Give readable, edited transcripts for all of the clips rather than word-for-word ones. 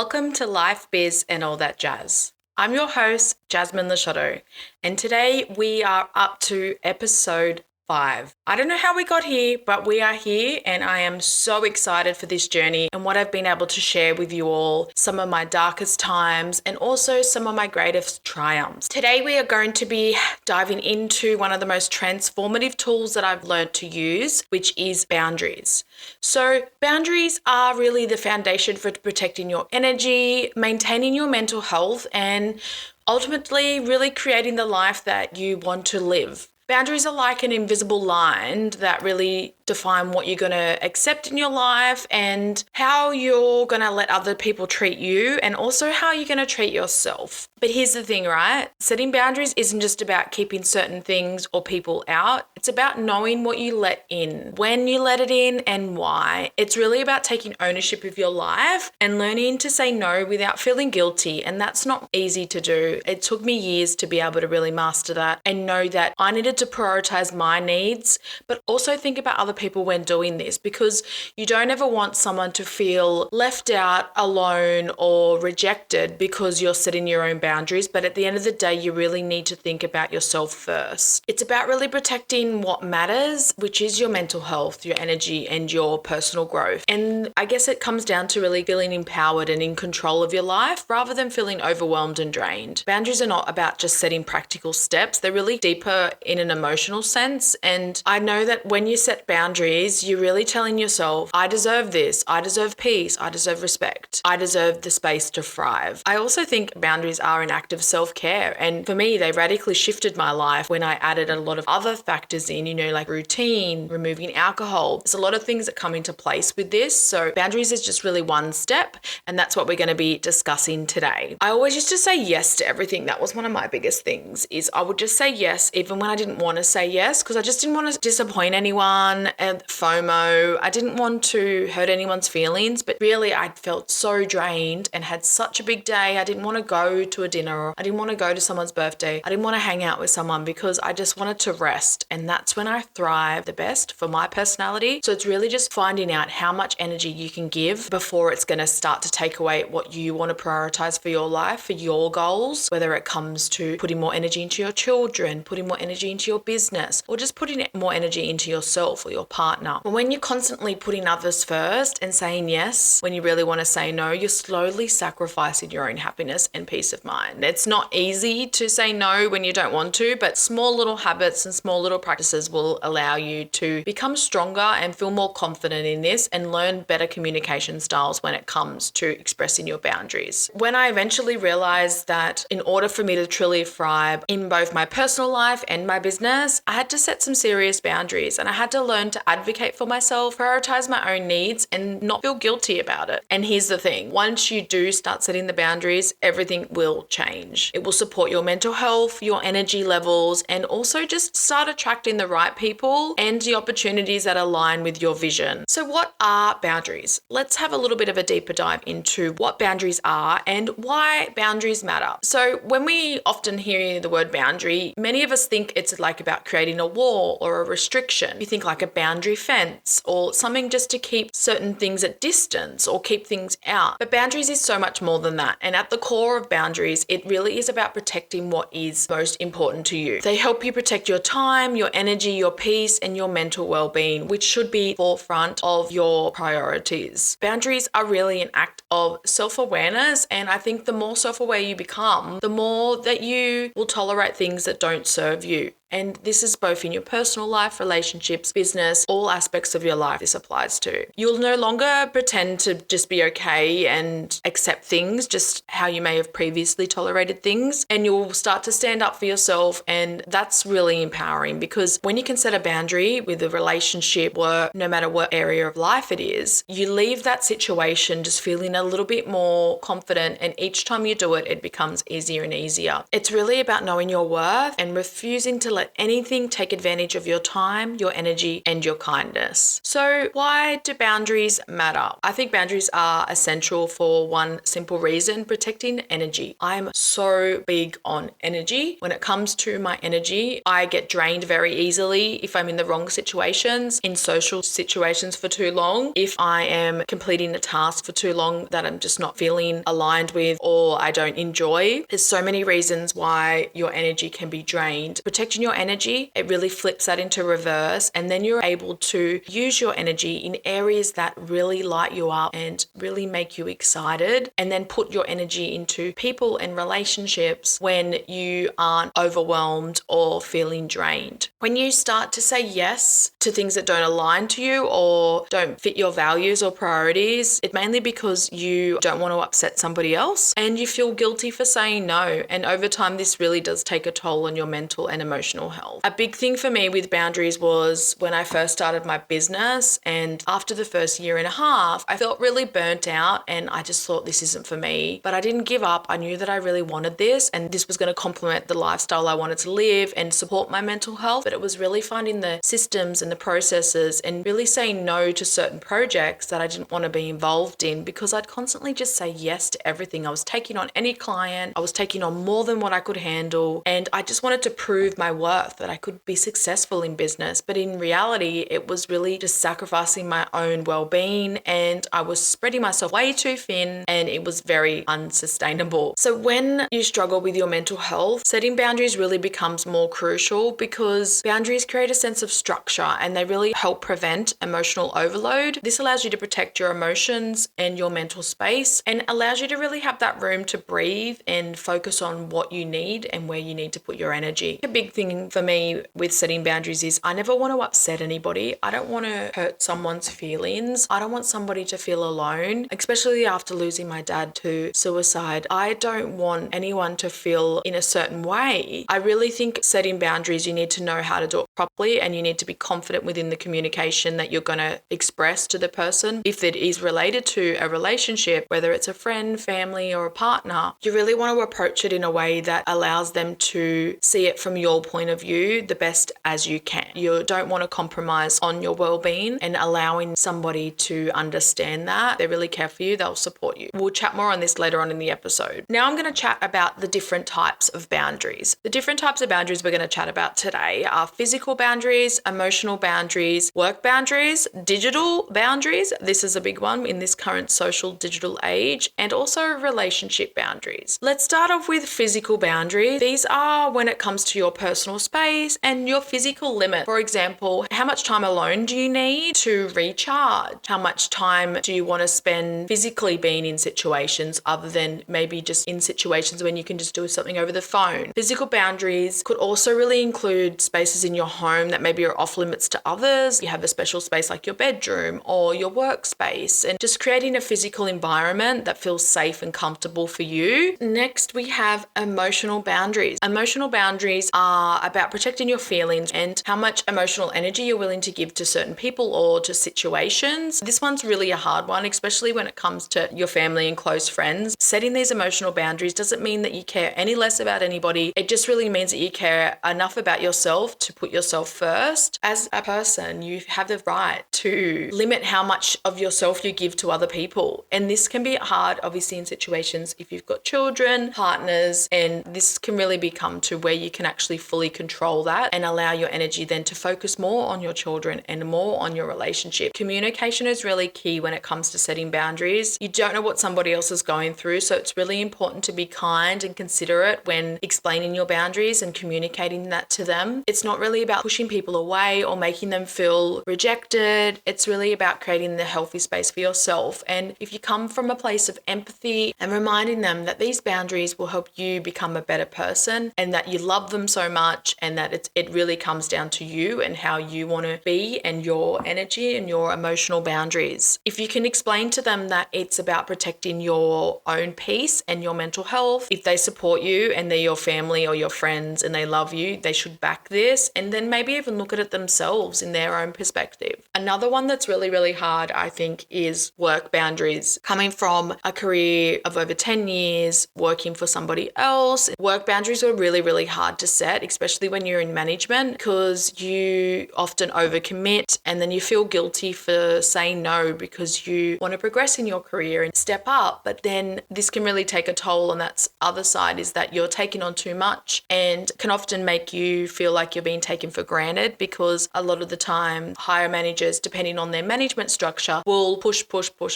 Welcome to Life, Biz, and All That Jazz. I'm your host, Jasmine Lisciotto, and today we are up to episode 5. I don't know how we got here, but we are here, and I am so excited for this journey and what I've been able to share with you all, some of my darkest times and also some of my greatest triumphs. Today we are going to be diving into one of the most transformative tools that I've learned to use, which is boundaries. So boundaries are really the foundation for protecting your energy, maintaining your mental health, and ultimately really creating the life that you want to live. Boundaries are like an invisible line that really define what you're going to accept in your life and how you're going to let other people treat you and also how you're going to treat yourself. But here's the thing, right? Setting boundaries isn't just about keeping certain things or people out. It's about knowing what you let in, when you let it in, and why. It's really about taking ownership of your life and learning to say no without feeling guilty. And that's not easy to do. It took me years to be able to really master that and know that I needed to prioritize my needs, but also think about other people when doing this, because you don't ever want someone to feel left out, alone, or rejected because you're setting your own boundaries. But at the end of the day, you really need to think about yourself first. It's about really protecting what matters, which is your mental health, your energy, and your personal growth. And I guess it comes down to really feeling empowered and in control of your life rather than feeling overwhelmed and drained. Boundaries are not about just setting practical steps. They're really deeper in an emotional sense. And I know that when you set boundaries, you're really telling yourself, I deserve this. I deserve peace. I deserve respect. I deserve the space to thrive. I also think boundaries are an act of self-care. And for me, they radically shifted my life when I added a lot of other factors in, like routine, removing alcohol. There's a lot of things that come into place with this. So boundaries is just really one step. And that's what we're going to be discussing today. I always used to say yes to everything. That was one of my biggest things, is I would just say yes even when I didn't want to say yes, because I just didn't want to disappoint anyone. And FOMO, I didn't want to hurt anyone's feelings, but really I felt so drained and had such a big day. I didn't want to go to a dinner, or I didn't want to go to someone's birthday. I didn't want to hang out with someone because I just wanted to rest. And that's when I thrive the best for my personality. So it's really just finding out how much energy you can give before it's going to start to take away what you want to prioritize for your life, for your goals, whether it comes to putting more energy into your children, putting more energy into your business, or just putting more energy into yourself or your partner. But when you're constantly putting others first and saying yes when you really want to say no, you're slowly sacrificing your own happiness and peace of mind. It's not easy to say no when you don't want to, but small little habits and small little practices will allow you to become stronger and feel more confident in this and learn better communication styles when it comes to expressing your boundaries. When I eventually realized that in order for me to truly thrive in both my personal life and my business, I had to set some serious boundaries, and I had to learn to advocate for myself, prioritize my own needs, and not feel guilty about it. And here's the thing, once you do start setting the boundaries, everything will change. It will support your mental health, your energy levels, and also just start attracting the right people and the opportunities that align with your vision. So what are boundaries? Let's have a little bit of a deeper dive into what boundaries are and why boundaries matter. So when we often hear the word boundary, many of us think it's like about creating a wall or a restriction. You think like a boundary fence or something just to keep certain things at distance or keep things out. But boundaries is so much more than that. And at the core of boundaries, it really is about protecting what is most important to you. They help you protect your time, your energy, your peace, and your mental well-being, which should be forefront of your priorities. Boundaries are really an act of self-awareness. And I think the more self-aware you become, the more that you will tolerate things that don't serve you. And this is both in your personal life, relationships, business, all aspects of your life this applies to. You'll no longer pretend to just be okay and accept things just how you may have previously tolerated things. And you'll start to stand up for yourself. And that's really empowering, because when you can set a boundary with a relationship, work, no matter what area of life it is, you leave that situation just feeling a little bit more confident. And each time you do it, it becomes easier and easier. It's really about knowing your worth and refusing to let anything take advantage of your time, your energy, and your kindness. So why do boundaries matter? I think boundaries are essential for one simple reason: protecting energy. I'm so big on energy. When it comes to my energy, I get drained very easily if I'm in the wrong situations, in social situations for too long, if I am completing a task for too long that I'm just not feeling aligned with or I don't enjoy. There's so many reasons why your energy can be drained. Protecting your energy, it really flips that into reverse, and then you're able to use your energy in areas that really light you up and really make you excited, and then put your energy into people and relationships when you aren't overwhelmed or feeling drained. When you start to say yes to things that don't align to you or don't fit your values or priorities, it's mainly because you don't want to upset somebody else and you feel guilty for saying no. And over time, this really does take a toll on your mental and emotional health. A big thing for me with boundaries was when I first started my business, and after the first year and a half, I felt really burnt out and I just thought, this isn't for me. But I didn't give up. I knew that I really wanted this and this was going to complement the lifestyle I wanted to live and support my mental health. But it was really finding the systems and the processes and really saying no to certain projects that I didn't want to be involved in, because I'd constantly just say yes to everything. I was taking on any client, I was taking on more than what I could handle, and I just wanted to prove my worth, that I could be successful in business. But in reality, it was really just sacrificing my own well-being, and I was spreading myself way too thin, and it was very unsustainable. So when you struggle with your mental health, setting boundaries really becomes more crucial, because boundaries create a sense of structure and they really help prevent emotional overload. This allows you to protect your emotions and your mental space, and allows you to really have that room to breathe and focus on what you need and where you need to put your energy. A big thing for me with setting boundaries is I never want to upset anybody. I don't want to hurt someone's feelings. I don't want somebody to feel alone, especially after losing my dad to suicide. I don't want anyone to feel in a certain way. I really think setting boundaries, you need to know how to do it properly, and you need to be confident within the communication that you're going to express to the person. If it is related to a relationship, whether it's a friend, family, or a partner, you really want to approach it in a way that allows them to see it from your point of view the best as you can. You don't want to compromise on your well-being, and allowing somebody to understand that they really care for you, they'll support you. We'll chat more on this later on in the episode. Now I'm going to chat about the different types of boundaries. The different types of boundaries we're going to chat about today are physical boundaries, emotional boundaries, work boundaries, digital boundaries. This is a big one in this current social digital age, and also relationship boundaries. Let's start off with physical boundaries. These are when it comes to your personal space and your physical limit. For example, how much time alone do you need to recharge? How much time do you want to spend physically being in situations other than maybe just in situations when you can just do something over the phone? Physical boundaries could also really include spaces in your home that maybe are off limits to others. You have a special space like your bedroom or your workspace, and just creating a physical environment that feels safe and comfortable for you. Next, we have emotional boundaries. Emotional boundaries are about protecting your feelings and how much emotional energy you're willing to give to certain people or to situations. This one's really a hard one, especially when it comes to your family and close friends. Setting these emotional boundaries doesn't mean that you care any less about anybody. It just really means that you care enough about yourself to put yourself first. As a person, you have the right to limit how much of yourself you give to other people. And this can be hard, obviously, in situations if you've got children, partners, and this can really become to where you can actually fully control that and allow your energy then to focus more on your children and more on your relationship. Communication is really key when it comes to setting boundaries. You don't know what somebody else is going through, so it's really important to be kind and considerate when explaining your boundaries and communicating that to them. It's not really about pushing people away or making them feel rejected. It's really about creating the healthy space for yourself. And if you come from a place of empathy and reminding them that these boundaries will help you become a better person and that you love them so much, and that it really comes down to you and how you want to be and your energy and your emotional boundaries. If you can explain to them that it's about protecting your own peace and your mental health, if they support you and they're your family or your friends and they love you, they should back this, and then maybe even look at it themselves in their own perspective. Another one that's really, really hard, I think, is work boundaries. Coming from a career of over 10 years, working for somebody else, work boundaries are really, really hard to set, especially when you're in management, because you often overcommit and then you feel guilty for saying no because you want to progress in your career and step up. But then this can really take a toll on that other side, is that you're taking on too much and can often make you feel like you're being taken for granted, because a lot of the time higher managers, depending on their management structure, will push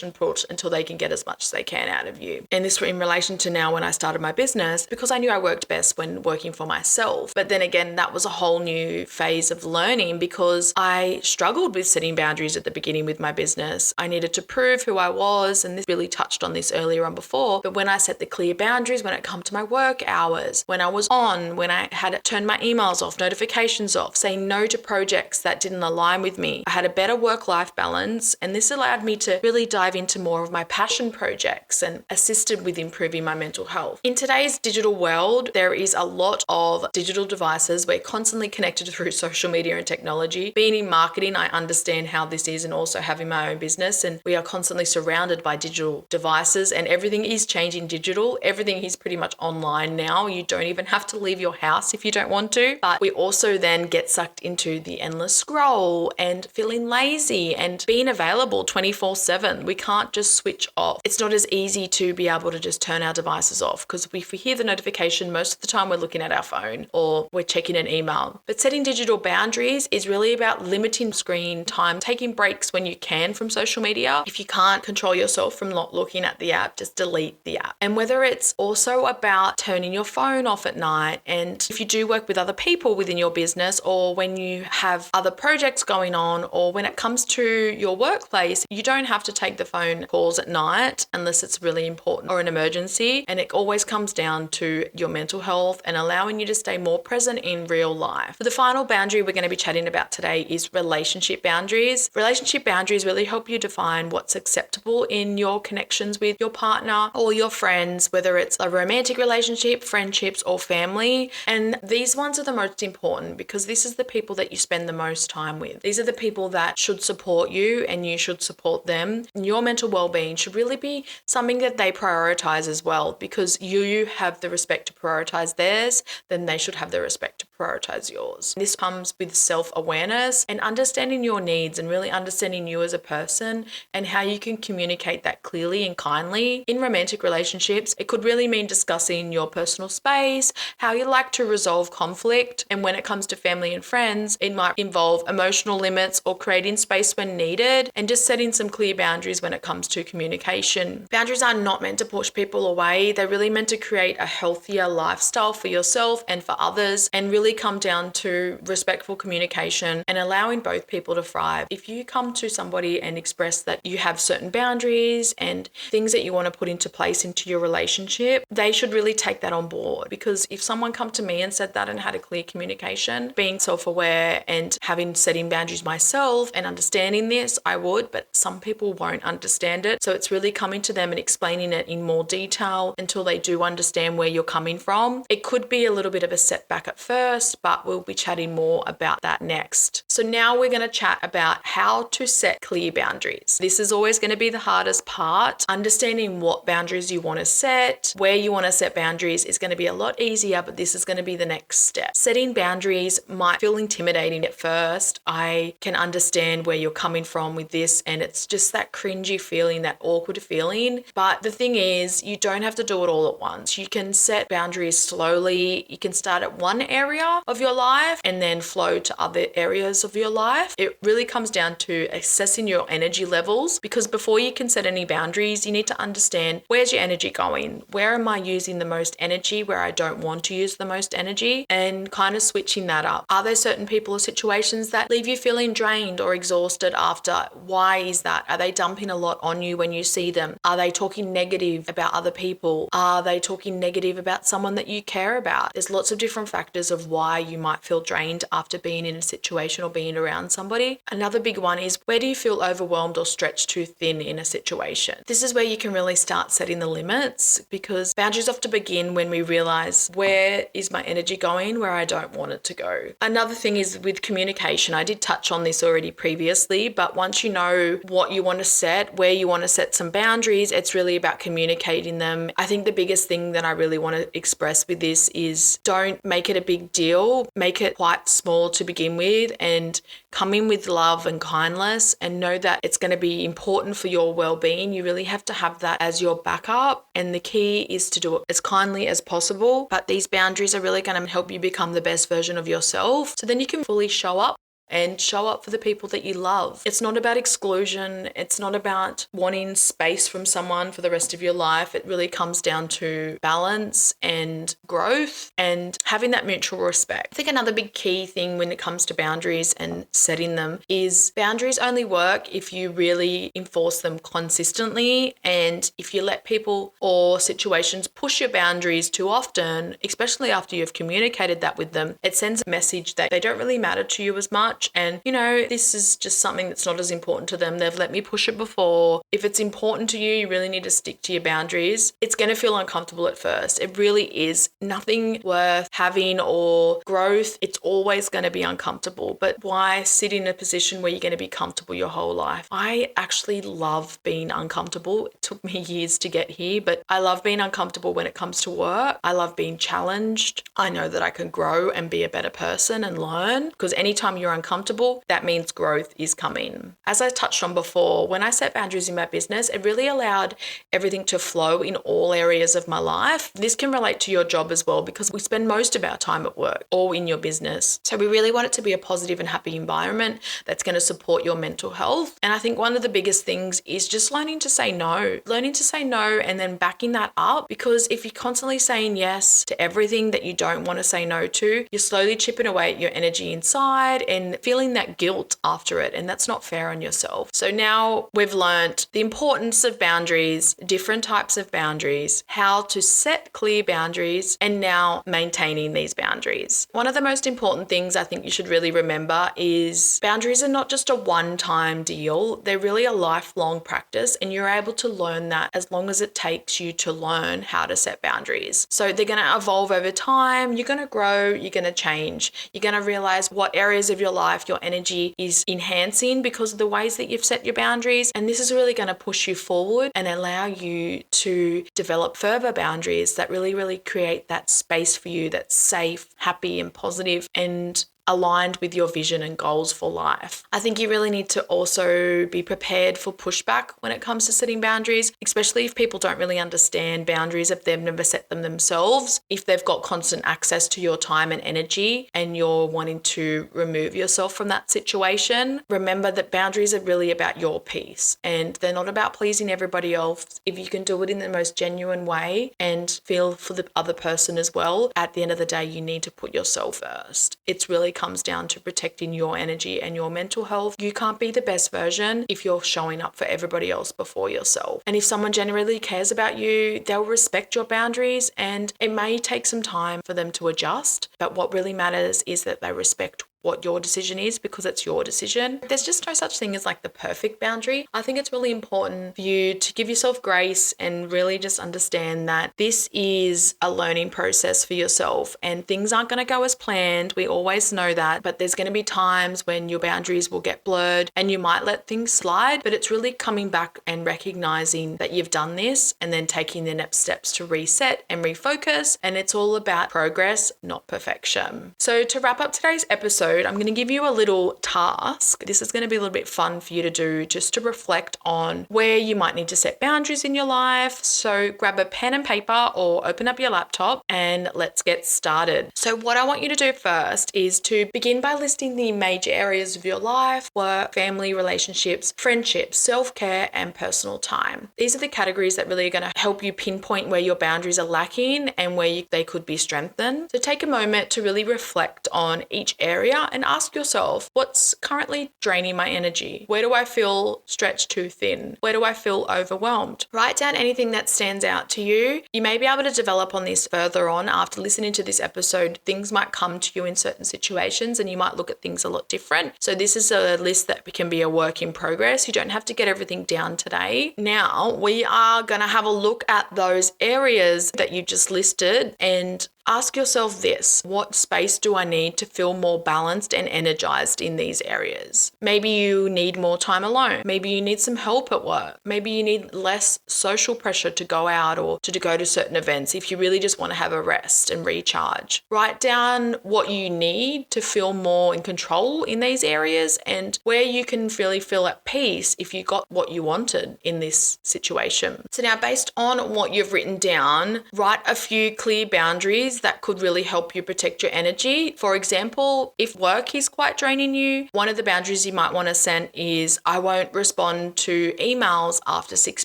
and push until they can get as much as they can out of you. And this in relation to now when I started my business, because I knew I worked best when working for myself. But then again, that was a whole new phase of learning, because I struggled with setting boundaries at the beginning with my business. I needed to prove who I was, and this really touched on this earlier on before. But when I set the clear boundaries, when it come to my work hours, when I was on, when I had turned my emails off, notifications off, saying no to projects that didn't align with me, I had a better work-life balance, and this allowed me to really dive into more of my passion projects and assisted with improving my mental health. In today's digital world, there is a lot of digital devices. We're constantly connected through social media and technology. Being in marketing, I understand how this is, and also having my own business, and we are constantly surrounded by digital devices, and everything is changing digital. Everything is pretty much online now. You don't even have to leave your house if you don't want to. But we also then get sucked into the endless scroll and feeling lazy and being available 24/7. We can't just switch off. It's not as easy to be able to just turn our devices off, because if we hear the notification, most of the time we're looking at our phone or we're checking an email. But setting digital boundaries is really about limiting screen time, taking breaks when you can from social media. If you can't control yourself from not looking at the app, just delete the app. And whether it's also about turning your phone off at night, and if you do work with other people within your business, or when you have other projects going on, or when it comes to your workplace, you don't have to take the phone calls at night unless it's really important or an emergency. And it always comes down to your mental health and allowing you to stay more present in real life. The final boundary we're going to be chatting about today is relationship boundaries. Relationship boundaries really help you define what's acceptable in your connections with your partner or your friends, whether it's a romantic relationship, friendships, or family. And these ones are the most important, because this is the people that you spend the most time with. These are the people that should support you and you should support them. And your mental well-being should really be something that they prioritize as well, because you have the respect to prioritize theirs, then they should have the respect to prioritize yours. This comes with self-awareness and understanding your needs, and really understanding you as a person and how you can communicate that clearly and kindly. In romantic relationships, it could really mean discussing your personal space, how you like to resolve conflict. And when it comes to family and friends, it might involve emotional limits or creating space when needed, and just setting some clear boundaries when it comes to communication. Boundaries are not meant to push people away. They're really meant to create a healthier lifestyle for yourself and for others, and really come down to respectful communication and allowing both people to thrive. If you come to somebody and express that you have certain boundaries and things that you want to put into place into your relationship, they should really take that on board. Because if someone come to me and said that and had a clear communication, being self-aware and setting boundaries myself and understanding this, I would, but some people won't understand it. So it's really coming to them and explaining it in more detail until they do understand where you're coming from. It could be a little bit of a setback at first, but we'll be chatting more about that next. So now we're going to chat about how to set clear boundaries. This is always going to be the hardest part. Understanding what boundaries you want to set, where you want to set boundaries is going to be a lot easier, but this is going to be the next step. Setting boundaries might feel intimidating at first. I can understand where you're coming from with this, and it's just that cringy feeling, that awkward feeling. But the thing is, you don't have to do it all at once. You can set boundaries slowly. You can start at one area of your life and then flow to other areas of your life. It really comes down to assessing your energy levels, because before you can set any boundaries, you need to understand, where's your energy going? Where am I using the most energy? Where I don't want to use the most energy? And kind of switching that up. Are there certain people or situations that leave you feeling drained or exhausted after? Why is that? Are they dumping a lot on you when you see them? Are they talking negative about other people? Are they talking negative about someone that you care about? There's lots of different factors of why you might feel drained after being in a situation or being around somebody. Another big one is, where do you feel overwhelmed or stretched too thin in a situation? This is where you can really start setting the limits, because boundaries often begin when we realize, where is my energy going where I don't want it to go? Another thing is with communication. I did touch on this already previously, but once you know what you want to set, where you want to set some boundaries, it's really about communicating them. I think the biggest thing that I really want to express with this is, don't make it a big deal. Make it quite small to begin with, and come in with love and kindness, and know that it's going to be important for your well-being. You really have to have that as your backup, and the key is to do it as kindly as possible. But these boundaries are really going to help you become the best version of yourself, so then you can fully show up and show up for the people that you love. It's not about exclusion. It's not about wanting space from someone for the rest of your life. It really comes down to balance and growth and having that mutual respect. I think another big key thing when it comes to boundaries and setting them is, boundaries only work if you really enforce them consistently. And if you let people or situations push your boundaries too often, especially after you've communicated that with them, it sends a message that they don't really matter to you as much. And, this is just something that's not as important to them. They've let me push it before. If it's important to you, you really need to stick to your boundaries. It's going to feel uncomfortable at first. It really is. Nothing worth having or growth, it's always going to be uncomfortable. But why sit in a position where you're going to be comfortable your whole life? I actually love being uncomfortable. It took me years to get here, but I love being uncomfortable when it comes to work. I love being challenged. I know that I can grow and be a better person and learn, because anytime you're uncomfortable, that means growth is coming. As I touched on before, when I set boundaries in my business, it really allowed everything to flow in all areas of my life. This can relate to your job as well, because we spend most of our time at work or in your business. So we really want it to be a positive and happy environment that's going to support your mental health. And I think one of the biggest things is just learning to say no. Learning to say no and then backing that up, because if you're constantly saying yes to everything that you don't want to say no to, you're slowly chipping away at your energy inside and feeling that guilt after it, and that's not fair on yourself. So now we've learned the importance of boundaries, different types of boundaries, how to set clear boundaries, and now maintaining these boundaries. One of the most important things I think you should really remember is, boundaries are not just a one-time deal. They're really a lifelong practice, and you're able to learn that as long as it takes you to learn how to set boundaries. So they're going to evolve over time. You're going to grow, you're going to change. You're going to realize what areas of your life your energy is enhancing because of the ways that you've set your boundaries. And this is really going to push you forward and allow you to develop further boundaries that really create that space for you that's safe, happy, and positive, and aligned with your vision and goals for life. I think you really need to also be prepared for pushback when it comes to setting boundaries, especially if people don't really understand boundaries, if they've never set them themselves, if they've got constant access to your time and energy and you're wanting to remove yourself from that situation. Remember that boundaries are really about your peace, and they're not about pleasing everybody else. If you can do it in the most genuine way and feel for the other person as well, at the end of the day, you need to put yourself first. It's really comes down to protecting your energy and your mental health. You can't be the best version if you're showing up for everybody else before yourself. And if someone genuinely cares about you, they'll respect your boundaries, and it may take some time for them to adjust. But what really matters is that they respect what your decision is, because it's your decision. There's just no such thing as like the perfect boundary. I think it's really important for you to give yourself grace and really just understand that this is a learning process for yourself, and things aren't going to go as planned. We always know that, but there's going to be times when your boundaries will get blurred and you might let things slide, but it's really coming back and recognizing that you've done this and then taking the next steps to reset and refocus. And it's all about progress, not perfection. So to wrap up today's episode, I'm going to give you a little task. This is going to be a little bit fun for you to do, just to reflect on where you might need to set boundaries in your life. So grab a pen and paper or open up your laptop and let's get started. So what I want you to do first is to begin by listing the major areas of your life: work, family, relationships, friendships, self-care, and personal time. These are the categories that really are going to help you pinpoint where your boundaries are lacking and where they could be strengthened. So take a moment to really reflect on each area out and ask yourself, what's currently draining my energy? Where do I feel stretched too thin? Where do I feel overwhelmed? Write down anything that stands out to you. You may be able to develop on this further on after listening to this episode. Things might come to you in certain situations and you might look at things a lot different. So this is a list that can be a work in progress. You don't have to get everything down today. Now we are going to have a look at those areas that you just listed and ask yourself this: what space do I need to feel more balanced and energized in these areas? Maybe you need more time alone. Maybe you need some help at work. Maybe you need less social pressure to go out or to go to certain events if you really just want to have a rest and recharge. Write down what you need to feel more in control in these areas and where you can really feel at peace if you got what you wanted in this situation. So now, based on what you've written down, write a few clear boundaries that could really help you protect your energy. For example, if work is quite draining you, one of the boundaries you might want to set is I won't respond to emails after 6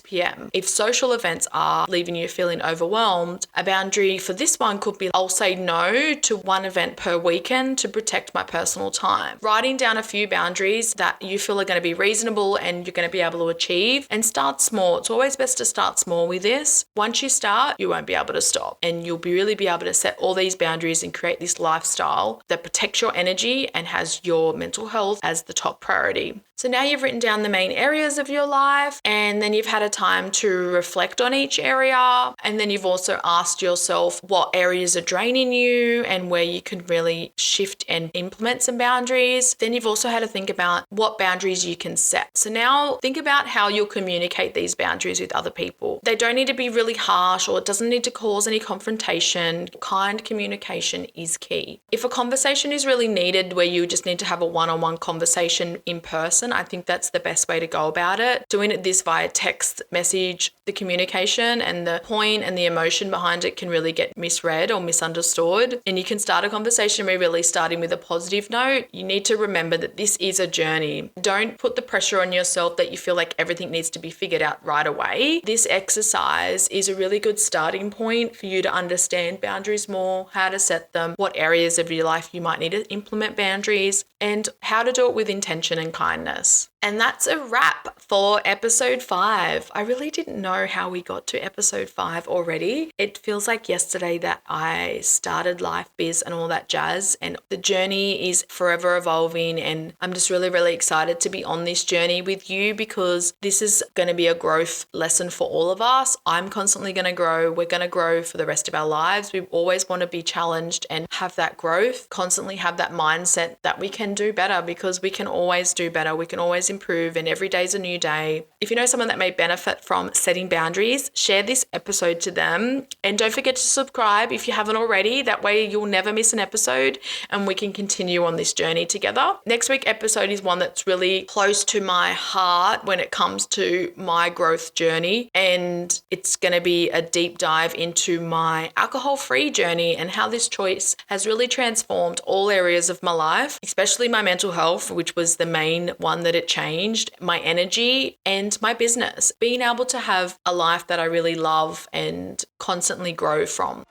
p.m. If social events are leaving you feeling overwhelmed, a boundary for this one could be I'll say no to one event per weekend to protect my personal time. Writing down a few boundaries that you feel are going to be reasonable and you're going to be able to achieve, and start small. It's always best to start small with this. Once you start, you won't be able to stop, and you'll really be able to set all these boundaries and create this lifestyle that protects your energy and has your mental health as the top priority. So now you've written down the main areas of your life, and then you've had a time to reflect on each area, and then you've also asked yourself what areas are draining you and where you can really shift and implement some boundaries. Then you've also had to think about what boundaries you can set. So now think about how you'll communicate these boundaries with other people. They don't need to be really harsh, or it doesn't need to cause any confrontation. Kind communication is key. If a conversation is really needed where you just need to have a one-on-one conversation in person, I think that's the best way to go about it. Doing it this via text message, the communication and the point and the emotion behind it can really get misread or misunderstood. And you can start a conversation by really starting with a positive note. You need to remember that this is a journey. Don't put the pressure on yourself that you feel like everything needs to be figured out right away. This exercise is a really good starting point for you to understand boundaries more, how to set them, what areas of your life you might need to implement boundaries, and how to do it with intention and kindness. And that's a wrap for episode 5. I really didn't know how we got to episode 5 already. It feels like yesterday that I started Life Biz and all that jazz, and the journey is forever evolving, and I'm just really, really excited to be on this journey with you because this is going to be a growth lesson for all of us. I'm constantly going to grow. We're going to grow for the rest of our lives. We always want to be challenged and have that growth, constantly have that mindset that we can do better, because we can always do better. We can always improve, and every day is a new day. If you know someone that may benefit from setting boundaries, share this episode to them, and don't forget to subscribe if you haven't already. That way you'll never miss an episode and we can continue on this journey together. Next week's episode is one that's really close to my heart when it comes to my growth journey, and it's going to be a deep dive into my alcohol-free journey and how this choice has really transformed all areas of my life, especially my mental health, which was the main one that it changed, my energy and my business. Being able to have a life that I really love and constantly grow from.